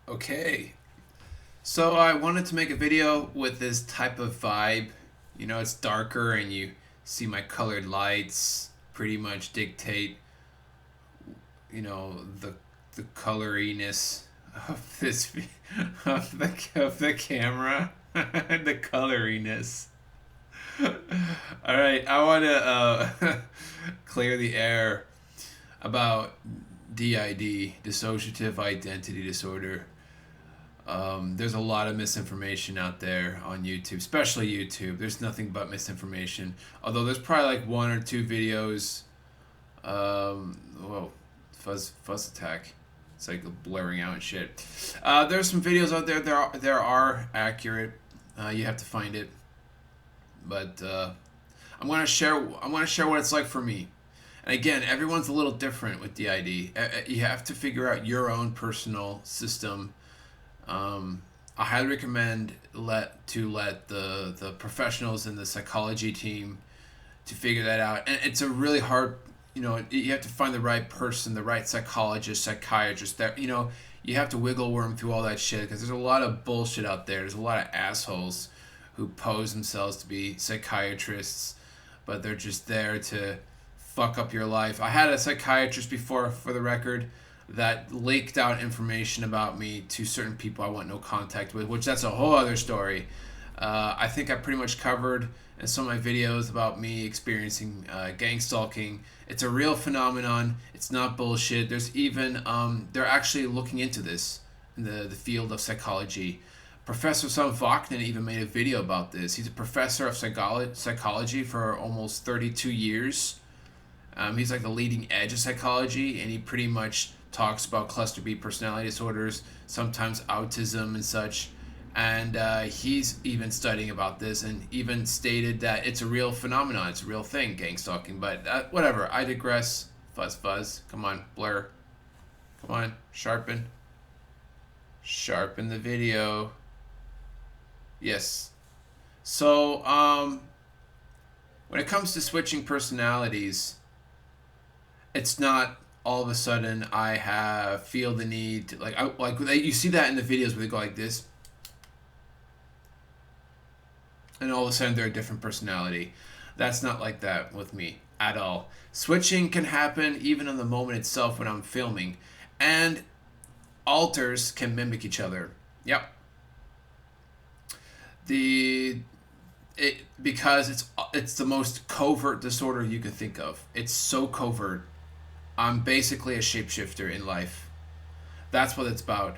Okay, so I wanted to make a video with this type of vibe. You know, it's darker and you see my colored lights pretty much dictate, the coloriness of of the camera. The coloriness. All right, I want to clear the air about DID, dissociative identity disorder. There's a lot of misinformation out there on YouTube, especially YouTube. There's nothing but misinformation. Although there's probably like one or two videos. Whoa, fuzz attack. It's like blurring out and shit. There's some videos out there. There are accurate. You have to find it. But I'm gonna share what it's like for me. And again, everyone's a little different with DID. You have to figure out your own personal system. I highly recommend let the professionals in the psychology team to figure that out. And it's a really hard, you have to find the right person, the right psychologist, psychiatrist. That you have to wiggle worm through all that shit because there's a lot of bullshit out there. There's a lot of assholes who pose themselves to be psychiatrists, but they're just there to fuck up your life. I had a psychiatrist before, for the record, that leaked out information about me to certain people I want no contact with, which that's a whole other story. I think I pretty much covered in some of my videos about me experiencing gang stalking. It's a real phenomenon. It's not bullshit. There's even, they're actually looking into this in the field of psychology. Professor Sam Vaknin even made a video about this. He's a professor of psychology for almost 32 years. He's like the leading edge of psychology, and he pretty much talks about cluster B personality disorders, sometimes autism and such. And he's even studying about this and even stated that it's a real phenomenon. It's a real thing, gang stalking. But whatever, I digress. Fuzz. Come on, blur. Come on, sharpen. Sharpen the video. Yes. So, when it comes to switching personalities, it's not all of a sudden feel the need to, you see that in the videos where they go like this, and all of a sudden they're a different personality. That's not like that with me at all. Switching can happen even in the moment itself when I'm filming, and alters can mimic each other. Yep. Because it's the most covert disorder you can think of. It's so covert. I'm basically a shapeshifter in life. That's what it's about.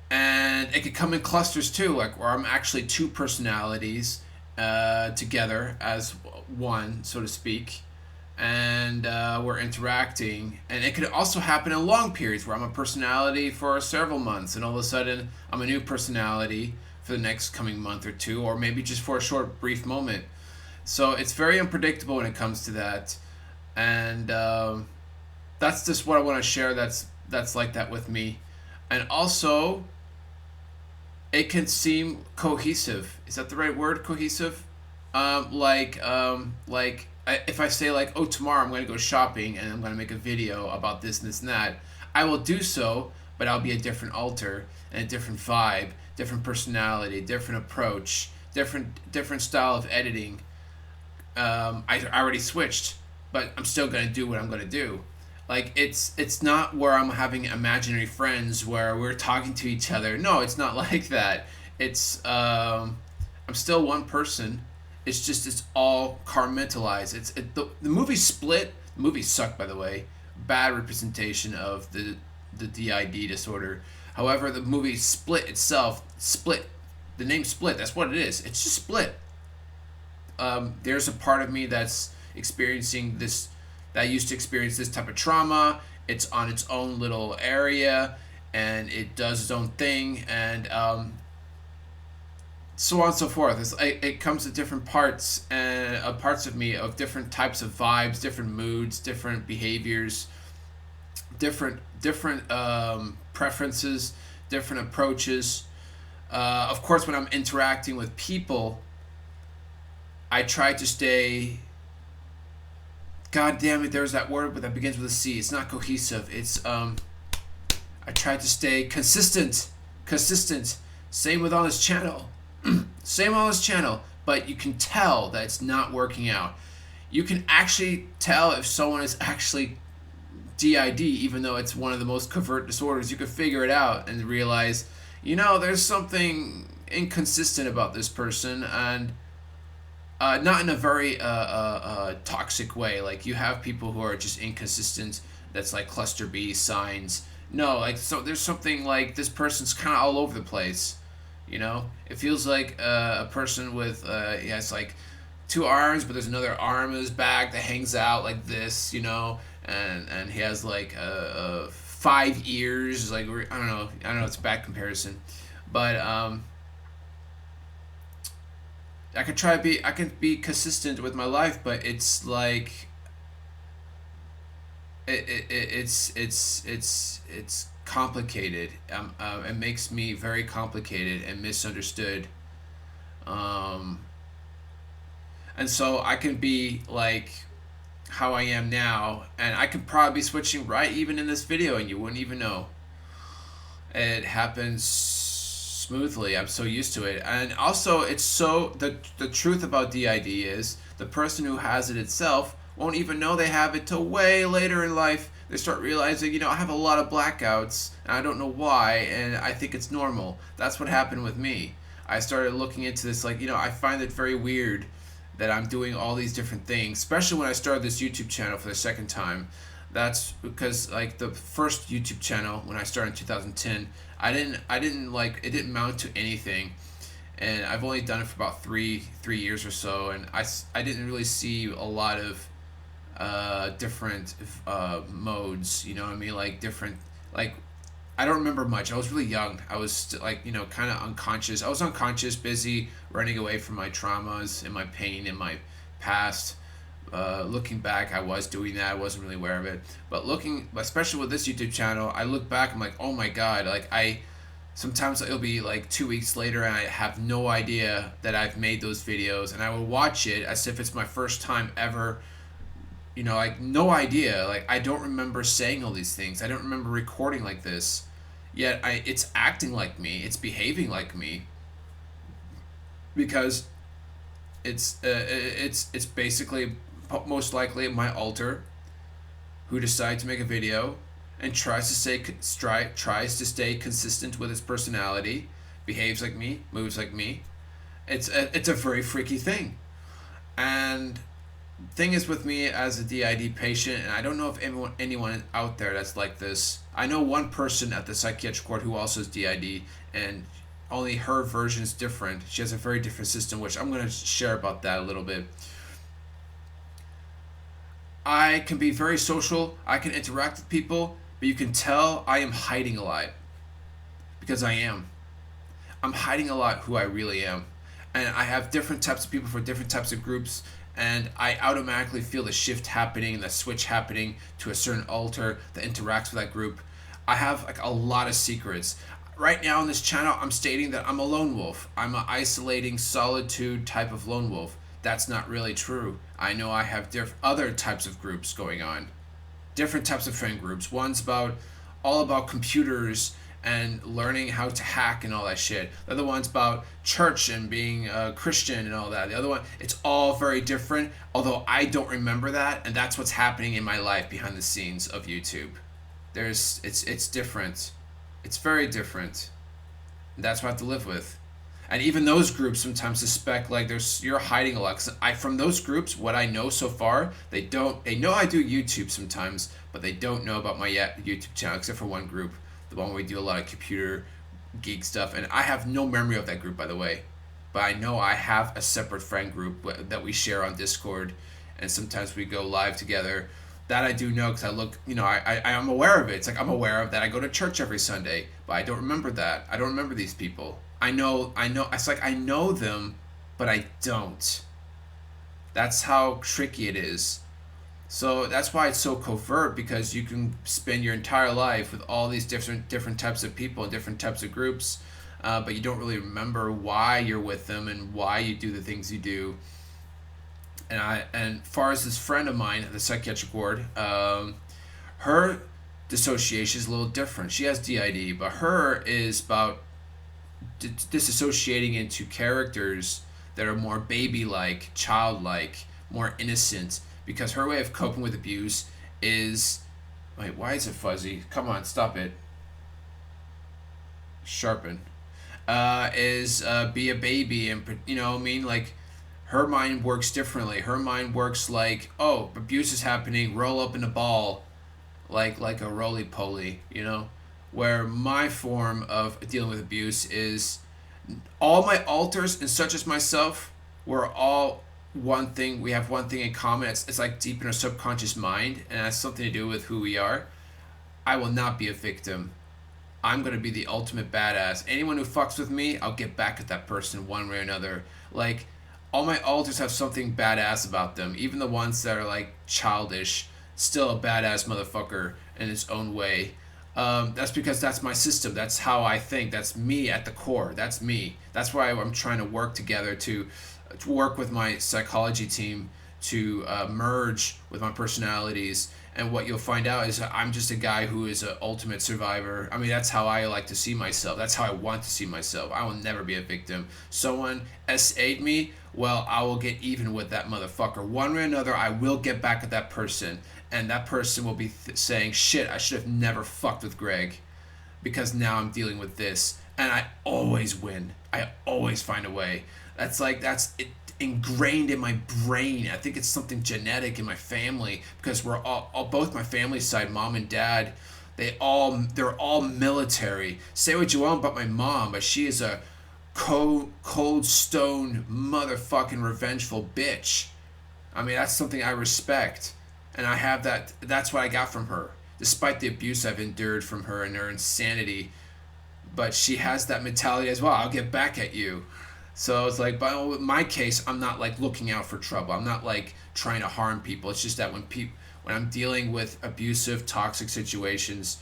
And it could come in clusters too, like where I'm actually two personalities together as one, so to speak. And we're interacting. And it could also happen in long periods where I'm a personality for several months, and all of a sudden I'm a new personality for the next coming month or two, or maybe just for a short, brief moment. So it's very unpredictable when it comes to that. And that's just what I want to share that's like that with me. And also, it can seem cohesive. Is that the right word, cohesive? If I say like, oh, tomorrow I'm going to go shopping and I'm going to make a video about this and this and that, I will do so, but I'll be a different alter and a different vibe, different personality, different approach, different style of editing. I already switched, but I'm still going to do what I'm going to do. Like, it's not where I'm having imaginary friends where we're talking to each other. No, it's not like that. It's I'm still one person. It's just it's all compartmentalized. The movie Split. The movie sucked, by the way. Bad representation of the DID disorder. However, the movie Split itself, the name Split, that's what it is. It's just Split. There's a part of me that's experiencing this, that used to experience this type of trauma. It's on its own little area, and it does its own thing, and so on and so forth. It comes to different parts and parts of me of different types of vibes, different moods, different behaviors, different preferences, different approaches. Of course, when I'm interacting with people, I try to stay. God damn it! There's that word that begins with a C. It's not cohesive. It's I I tried to stay consistent. Consistent. Same with on this channel. Same on this channel. But you can tell that it's not working out. You can actually tell if someone is actually DID, even though it's one of the most covert disorders. You can figure it out and realize, there's something inconsistent about this person, and not in a very toxic way. Like, you have people who are just inconsistent. That's like cluster B signs. No, like, so there's something like this person's kind of all over the place. It feels like a person with it's like two arms, but there's another arm in his back that hangs out like this. And he has like 5 ears. Like, I don't know. It's a bad comparison, but I can be consistent with my life, but it's like it's complicated. It makes me very complicated and misunderstood. Um, and so I can be like how I am now, and I could probably be switching right even in this video, and you wouldn't even know. It happens smoothly. I'm so used to it. And also, it's so the truth about DID is the person who has it itself won't even know they have it till way later in life. They start realizing, I have a lot of blackouts and I don't know why, and I think it's normal. That's what happened with me. I started looking into this, like, I find it very weird that I'm doing all these different things, especially when I started this YouTube channel for the second time. That's because, like, the first YouTube channel when I started in 2010, I didn't like, it didn't mount to anything, and I've only done it for about three years or so, and I didn't really see a lot of different modes. You know what I mean? Like, different, like, I don't remember much. I was really young. I was like, kind of unconscious. I was unconscious, busy running away from my traumas and my pain in my past. Looking back, I was doing that. I wasn't really aware of it. But especially with this YouTube channel, I look back, I'm like, oh my God. Like, sometimes it'll be like 2 weeks later and I have no idea that I've made those videos. And I will watch it as if it's my first time ever. Like, no idea. Like, I don't remember saying all these things. I don't remember recording like this. Yet it's acting like me. It's behaving like me. Because it's basically most likely my alter who decides to make a video and tries to stay consistent with his personality, behaves like me, moves like me. It's a very freaky thing. And thing is with me as a DID patient, and I don't know if anyone out there that's like this. I know one person at the psychiatric ward who also is DID, and only her version is different. She has a very different system, which I'm going to share about that a little bit. I can be very social. I can interact with people, but you can tell I am hiding a lot. Because I am. I'm hiding a lot who I really am. And I have different types of people for different types of groups, and I automatically feel the shift happening, the switch happening to a certain alter that interacts with that group. I have like a lot of secrets. Right now on this channel, I'm stating that I'm a lone wolf. I'm an isolating solitude type of lone wolf. That's not really true. I know I have other types of groups going on. Different types of friend groups. One's all about computers and learning how to hack and all that shit. The other one's about church and being a Christian and all that. The other one, it's all very different, although I don't remember that, and that's what's happening in my life behind the scenes of YouTube. It's different. It's very different. And that's what I have to live with. And even those groups sometimes suspect like you're hiding a lot. 'Cause from those groups, what I know so far, they know I do YouTube sometimes, but they don't know about my YouTube channel, except for one group, the one where we do a lot of computer geek stuff. And I have no memory of that group, by the way. But I know I have a separate friend group that we share on Discord, and sometimes we go live together. That I do know because I look, I'm aware of it. It's like I'm aware of that. I go to church every Sunday, but I don't remember that. I don't remember these people. I know. It's like I know them, but I don't. That's how tricky it is. So that's why it's so covert, because you can spend your entire life with all these different types of people and different types of groups, but you don't really remember why you're with them and why you do the things you do. And far as this friend of mine at the psychiatric ward, her dissociation is a little different. She has DID, but her is about disassociating into characters that are more baby-like, childlike, more innocent. Because her way of coping with abuse is, wait, why is it fuzzy? Come on, stop it. Sharpen. Is be a baby, and you know what I mean, like her mind works differently. Her mind works like, oh, abuse is happening, roll up in a ball, like a roly poly, you know. Where my form of dealing with abuse is all my alters and such as myself, we're all one thing. We have one thing in common. It's like deep in our subconscious mind, and it has something to do with who we are. I will not be a victim. I'm gonna be the ultimate badass. Anyone who fucks with me, I'll get back at that person one way or another. Like, all my alters have something badass about them. Even the ones that are like childish, still a badass motherfucker in its own way. That's because that's my system. That's how I think. That's me at the core. That's me. That's why I'm trying to work together to work with my psychology team to merge with my personalities. And what you'll find out is I'm just a guy who is an ultimate survivor. I mean, that's how I like to see myself. That's how I want to see myself. I will never be a victim. Someone SA'd me, well, I will get even with that motherfucker. One way or another, I will get back at that person. And that person will be saying, shit, I should have never fucked with Greg because now I'm dealing with this. And I always win. I always find a way. That's it, ingrained in my brain. I think it's something genetic in my family because we're all both my family side, mom and dad, they're all military. Say what you want about my mom, but she is a cold stone motherfucking revengeful bitch. I mean, that's something I respect. And I have that. That's what I got from her, despite the abuse I've endured from her and her insanity. But she has that mentality as well. I'll get back at you. So it's like, but in my case, I'm not like looking out for trouble. I'm not like trying to harm people. It's just that when I'm dealing with abusive, toxic situations,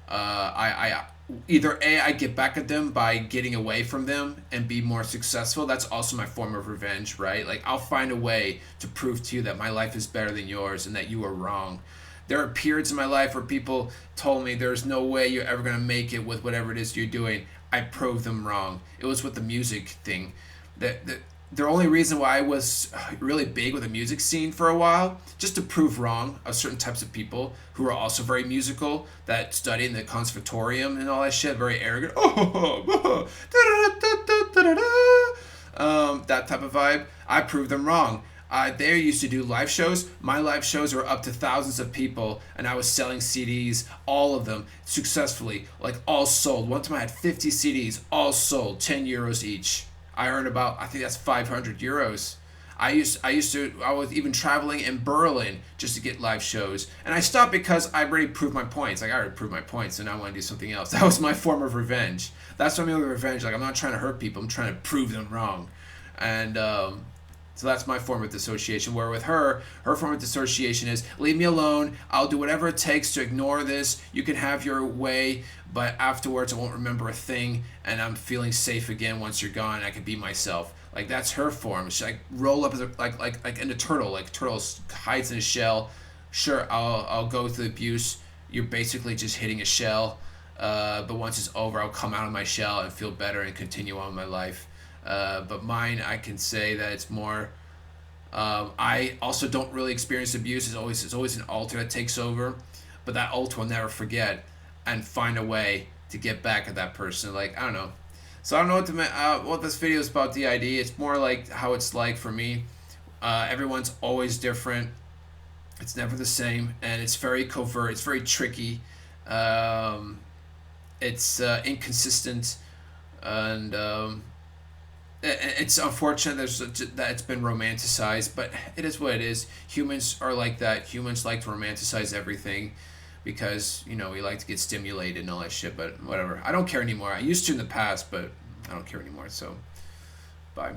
I either I get back at them by getting away from them and be more successful. That's also my form of revenge, right? Like I'll find a way to prove to you that my life is better than yours and that you are wrong. There are periods in my life where people told me there's no way you're ever gonna make it with whatever it is you're doing. I proved them wrong. It was with the music thing. The only reason why I was really big with the music scene for a while, just to prove wrong of certain types of people who are also very musical, that study in the conservatorium and all that shit, very arrogant, that type of vibe. I proved them wrong. They used to do live shows. My live shows were up to thousands of people, and I was selling CDs, all of them, successfully, like all sold. One time I had 50 CDs, all sold, 10 euros each. I earned about, I think that's 500 euros. I was even traveling in Berlin just to get live shows. And I stopped because I already proved my points. Like, I already proved my points, and I want to do something else. That was my form of revenge. That's what I mean with revenge. Like, I'm not trying to hurt people. I'm trying to prove them wrong. And, so that's my form of dissociation. Where with her form of dissociation is, leave me alone. I'll do whatever it takes to ignore this. You can have your way, but afterwards I won't remember a thing, and I'm feeling safe again once you're gone. I can be myself. Like that's her form. She like roll up as like in a turtle. Like turtle hides in a shell. Sure, I'll go through the abuse. You're basically just hitting a shell. But once it's over, I'll come out of my shell and feel better and continue on my life. But mine, I can say that it's more. I also don't really experience abuse. It's always an alter that takes over, but that alter will never forget and find a way to get back at that person. Like I don't know. So I don't know what this video is about. DID. It's more like how it's like for me. Everyone's always different. It's never the same, and it's very covert. It's very tricky. It's inconsistent, and it's unfortunate that it's been romanticized, but it is what it is. Humans are like that. Humans like to romanticize everything because, you know, we like to get stimulated and all that shit, but whatever. I don't care anymore. I used to in the past, but I don't care anymore, so bye.